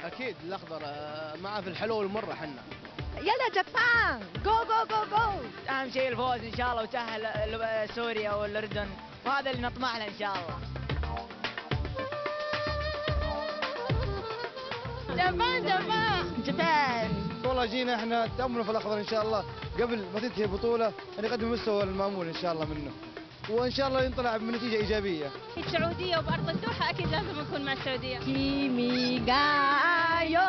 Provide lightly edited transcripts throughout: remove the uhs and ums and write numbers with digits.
اكيد الاخضر معه في الحلو والمره حنا. يلا جابان جو جو جو جو. اهم شيء الفوز ان شاء الله وتأهل سوريا والاردن وهذا اللي نطمح له ان شاء الله. جابان جابان جابان. والله جينا احنا تأمل في الاخضر ان شاء الله قبل ما تنتهي البطوله ان يقدم المستوى المامول ان شاء الله منه، وان شاء الله ينطلع بنتيجه ايجابيه. السعوديه وبارض الدوحه اكيد لازم نكون مع السعوديه. كيمي غايو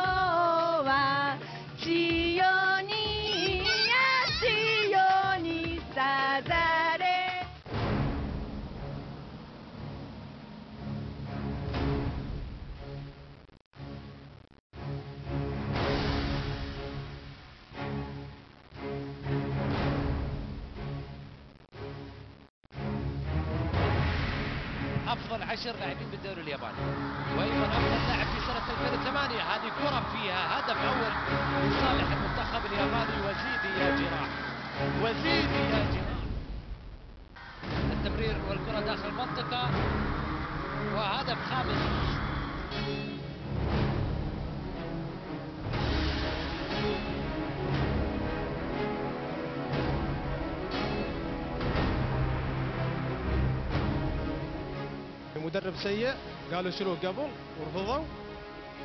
وا شيوني يا شيوني سازاري. افضل 10 لاعبين بالدوري الياباني، وايضا افضل لاعب في سنه 2008. هذه كره فيها هدف اول لصالح المنتخب الياباني. وزيدي يا جراح، وزيدي يا جراح. التمرير والكره داخل المنطقه وهدف خامس. مدرب سيء قالوا شروه قبل ورفضوا،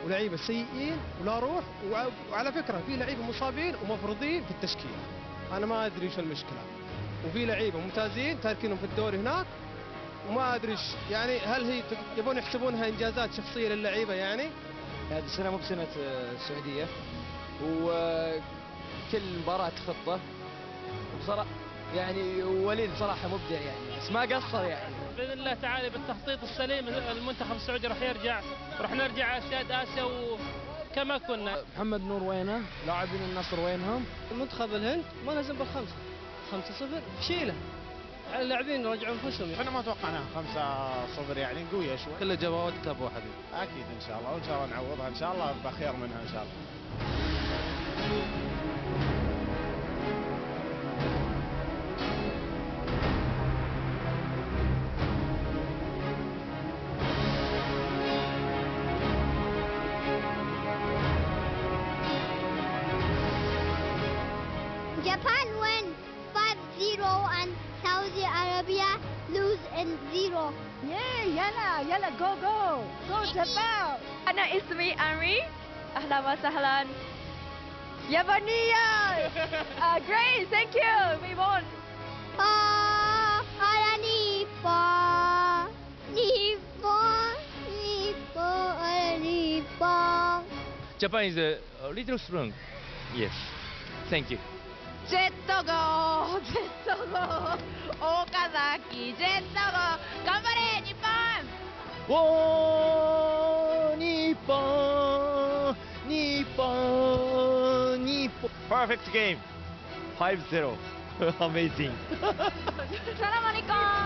ولعيبه سيئين ولا روح، وعلى فكره في لعيبه مصابين ومفروضين في التشكيل. انا ما ادري شو المشكله، وفي لعيبه ممتازين تاركينهم في الدوري هناك، وما ادري يعني هل هي يبون يحسبونها انجازات شخصيه للعيبه يعني؟ هذه السنه مو بسنه السعوديه، وكل مباراه خطه، وبصراحه يعني وليد صراحه مبدع يعني، بس ما قصر يعني. باذن الله تعالى بالتخطيط السليم المنتخب السعودي راح يرجع، راح نرجع اسياد اسيا وكما كنا. محمد نور وينه؟ لاعبين النصر وينهم؟ منتخب الهند ما لازم بالخمسه 5-0 فشيله. اللاعبين رجعوا انفسهم. احنا ما توقعناها 5-0 يعني قويه شوي. كله جابها ود كاب واحد. اكيد ان شاء الله، وان شاء الله نعوضها ان شاء الله بخير منها ان شاء الله. Japan win 5-0 and Saudi Arabia lose in 0. يلا يلا جو جو جو جابان. أنا اسمي أمري. أهلا وسهلا. يابانية. Great, thank you. We won. Nippon, Nippon, Nippon, Nippon. Japan is a little strong. Yes. Thank you. ジェット号、ジェット号、岡崎ジェット号、頑張れ日本。おー、日本、日本、日本。Perfect game. 5-0. Amazing. サラマニコン。